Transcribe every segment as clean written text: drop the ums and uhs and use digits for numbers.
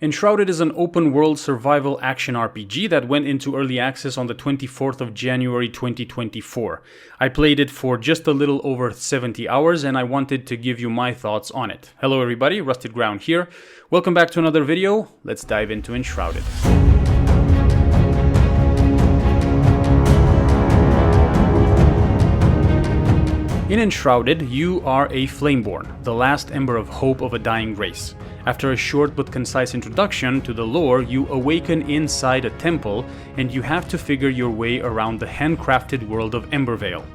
Enshrouded is an open-world survival action RPG that went into early access on the 24th of January 2024. I played it for just a little over 70 hours and I wanted to give you my thoughts on it. Hello everybody, Rusted Ground here. Welcome back to another video. Let's dive into Enshrouded. In Enshrouded, you are a Flameborn, the last ember of hope of a dying race. After a short but concise introduction to the lore, you awaken inside a temple and you have to figure your way around the handcrafted world of Embervale.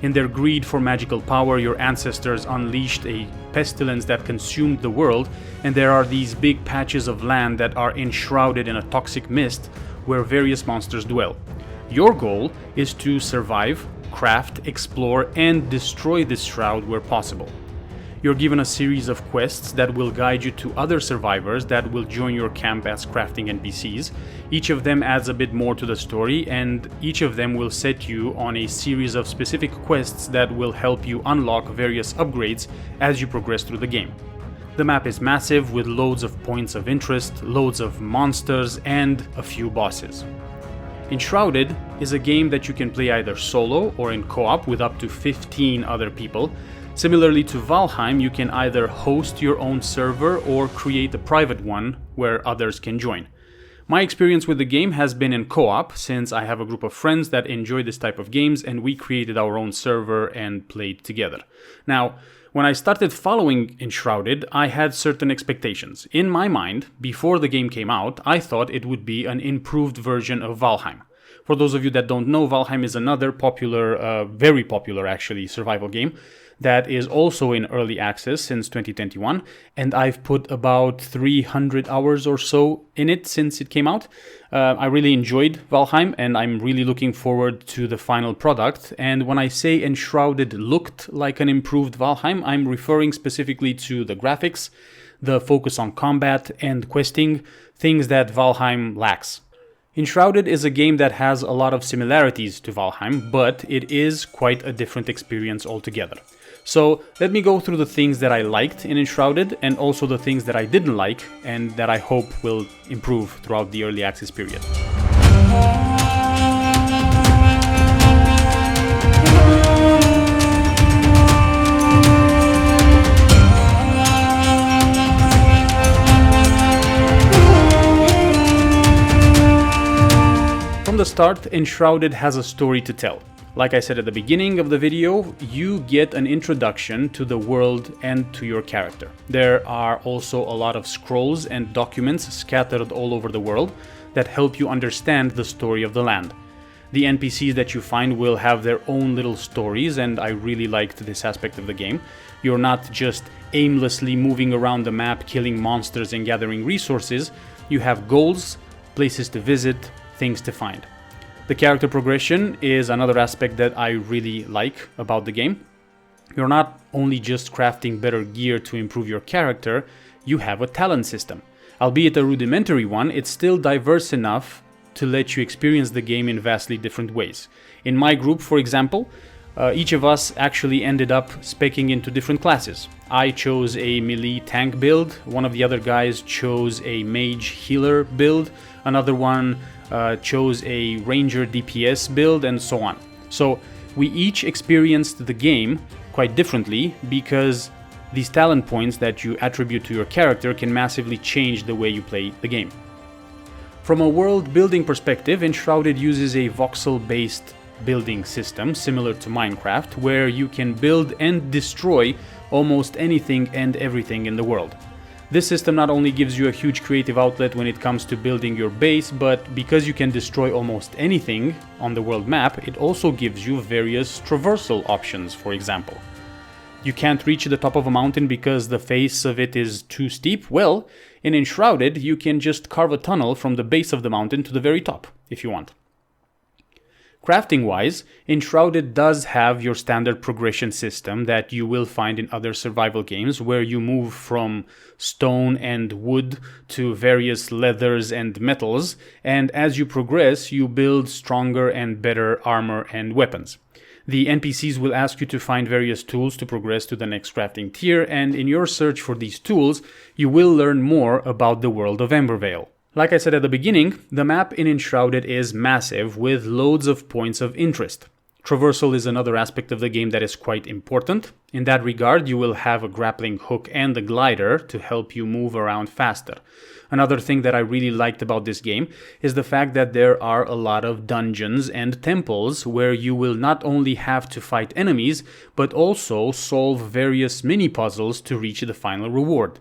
In their greed for magical power, your ancestors unleashed a pestilence that consumed the world, and there are these big patches of land that are enshrouded in a toxic mist where various monsters dwell. Your goal is to survive, craft, explore, and destroy this shroud where possible. You're given a series of quests that will guide you to other survivors that will join your camp as crafting NPCs. Each of them adds a bit more to the story, and each of them will set you on a series of specific quests that will help you unlock various upgrades as you progress through the game. The map is massive with loads of points of interest, loads of monsters, and a few bosses. Enshrouded is a game that you can play either solo or in co-op with up to 15 other people. Similarly to Valheim, you can either host your own server or create a private one where others can join. My experience with the game has been in co-op, since I have a group of friends that enjoy this type of games and we created our own server and played together. Now, when I started following Enshrouded, I had certain expectations. In my mind, before the game came out, I thought it would be an improved version of Valheim. For those of you that don't know, Valheim is another popular, very popular actually, survival game that is also in early access since 2021, and I've put about 300 hours or so in it since it came out. I really enjoyed Valheim and I'm really looking forward to the final product. And when I say Enshrouded looked like an improved Valheim, I'm referring specifically to the graphics, the focus on combat and questing, things that Valheim lacks. Enshrouded is a game that has a lot of similarities to Valheim, but it is quite a different experience altogether. So let me go through the things that I liked in Enshrouded and also the things that I didn't like and that I hope will improve throughout the early access period. From the start, Enshrouded has a story to tell. Like I said at the beginning of the video, you get an introduction to the world and to your character. There are also a lot of scrolls and documents scattered all over the world that help you understand the story of the land. The NPCs that you find will have their own little stories, and I really liked this aspect of the game. You're not just aimlessly moving around the map, killing monsters and gathering resources. You have goals, places to visit, things to find. The character progression is another aspect that I really like about the game. You're not only just crafting better gear to improve your character, you have a talent system. Albeit a rudimentary one, it's still diverse enough to let you experience the game in vastly different ways. In my group, for example, each of us actually ended up speccing into different classes. I chose a melee tank build, one of the other guys chose a mage healer build, another one chose a ranger DPS build, and so on. So we each experienced the game quite differently because these talent points that you attribute to your character can massively change the way you play the game. From a world building perspective, Enshrouded uses a voxel-based building system similar to Minecraft, where you can build and destroy almost anything and everything in the world. This system not only gives you a huge creative outlet when it comes to building your base, but because you can destroy almost anything on the world map, it also gives you various traversal options, for example. You can't reach the top of a mountain because the face of it is too steep. Well, in Enshrouded, you can just carve a tunnel from the base of the mountain to the very top, if you want. Crafting-wise, Enshrouded does have your standard progression system that you will find in other survival games, where you move from stone and wood to various leathers and metals, and as you progress, you build stronger and better armor and weapons. The NPCs will ask you to find various tools to progress to the next crafting tier, and in your search for these tools, you will learn more about the world of Embervale. Like I said at the beginning, the map in Enshrouded is massive with loads of points of interest. Traversal is another aspect of the game that is quite important. In that regard, you will have a grappling hook and a glider to help you move around faster. Another thing that I really liked about this game is the fact that there are a lot of dungeons and temples where you will not only have to fight enemies, but also solve various mini-puzzles to reach the final reward.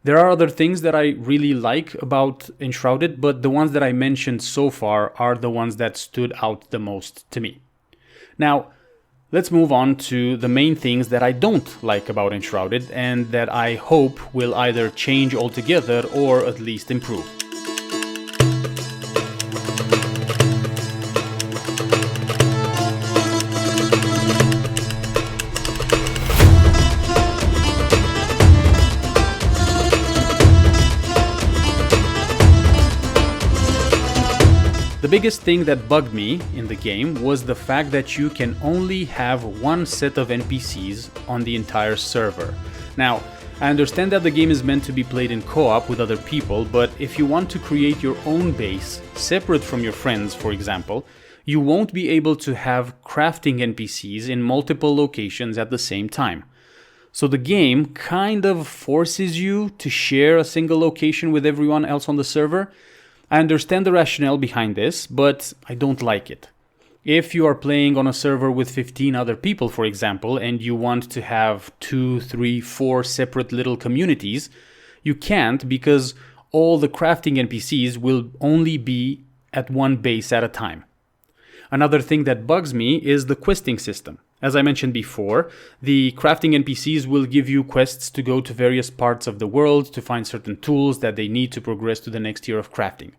There are other things that I really like about Enshrouded, but the ones that I mentioned so far are the ones that stood out the most to me. Now, let's move on to the main things that I don't like about Enshrouded and that I hope will either change altogether or at least improve. The biggest thing that bugged me in the game was the fact that you can only have one set of NPCs on the entire server. Now, I understand that the game is meant to be played in co-op with other people, but if you want to create your own base, separate from your friends, for example, you won't be able to have crafting NPCs in multiple locations at the same time. So the game kind of forces you to share a single location with everyone else on the server. I understand the rationale behind this, but I don't like it. If you are playing on a server with 15 other people, for example, and you want to have 2, 3, 4 separate little communities, you can't because all the crafting NPCs will only be at one base at a time. Another thing that bugs me is the questing system. As I mentioned before, the crafting NPCs will give you quests to go to various parts of the world to find certain tools that they need to progress to the next tier of crafting.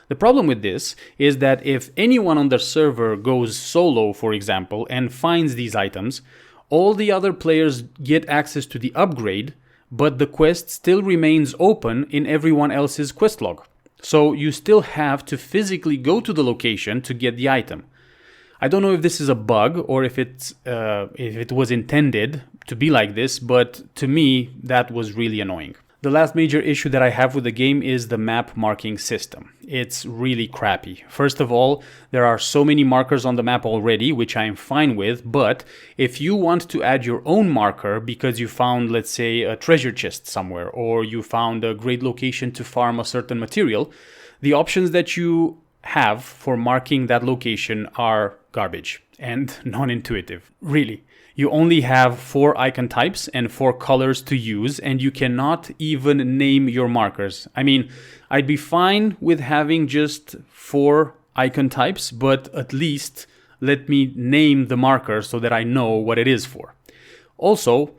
The problem with this is that if anyone on their server goes solo, for example, and finds these items, all the other players get access to the upgrade, but the quest still remains open in everyone else's quest log. So you still have to physically go to the location to get the item. I don't know if this is a bug or if it was intended to be like this, but to me, that was really annoying. The last major issue that I have with the game is the map marking system. It's really crappy. First of all, there are so many markers on the map already, which I am fine with, but if you want to add your own marker because you found, let's say, a treasure chest somewhere, or you found a great location to farm a certain material, the options that you have for marking that location are garbage and non-intuitive. Really. You only have 4 icon types and 4 colors to use, and you cannot even name your markers. I mean, I'd be fine with having just 4 icon types, but at least let me name the marker so that I know what it is for. Also,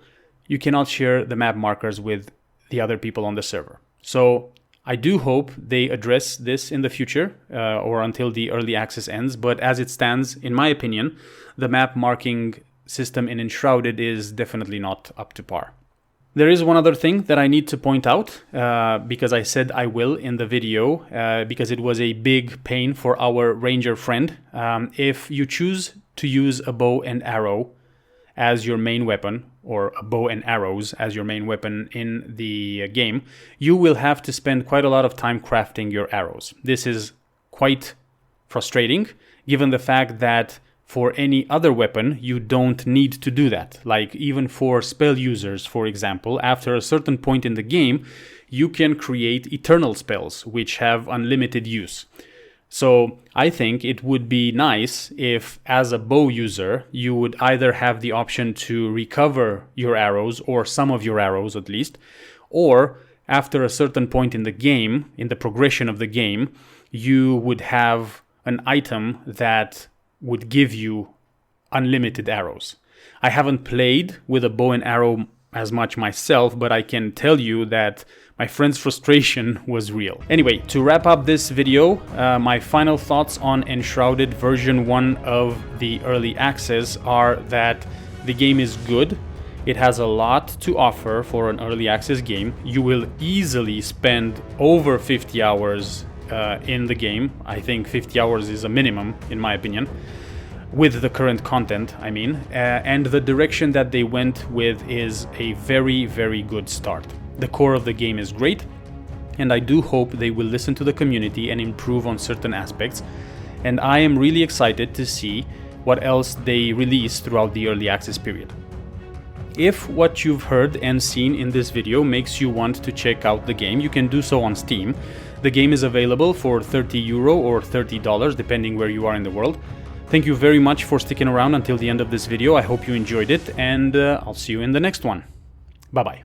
you cannot share the map markers with the other people on the server. So I do hope they address this in the future or until the early access ends, but as it stands, in my opinion, the map marking system in Enshrouded is definitely not up to par. There is one other thing that I need to point out because I said I will in the video because it was a big pain for our ranger friend. If you choose to use a bow and arrow as your main weapon, or a bow and arrows as your main weapon in the game, you will have to spend quite a lot of time crafting your arrows. This is quite frustrating, given the fact that for any other weapon, you don't need to do that. Like even for spell users, for example, after a certain point in the game, you can create eternal spells, which have unlimited use. So I think it would be nice if, as a bow user, you would either have the option to recover your arrows, or some of your arrows at least, or after a certain point in the game, in the progression of the game, you would have an item that would give you unlimited arrows. I haven't played with a bow and arrow as much myself, but I can tell you that my friend's frustration was real. Anyway, to wrap up this video, my final thoughts on Enshrouded version 1 of the early access are that the game is good. It has a lot to offer for an early access game. You will easily spend over 50 hours in the game. I think 50 hours is a minimum, in my opinion. with the current content, I mean, and the direction that they went with is a very, very good start. The core of the game is great, and I do hope they will listen to the community and improve on certain aspects, and I am really excited to see what else they release throughout the early access period. If what you've heard and seen in this video makes you want to check out the game, you can do so on Steam. The game is available for €30 or $30 depending where you are in the world. Thank you very much for sticking around until the end of this video. I hope you enjoyed it, and I'll see you in the next one. Bye bye.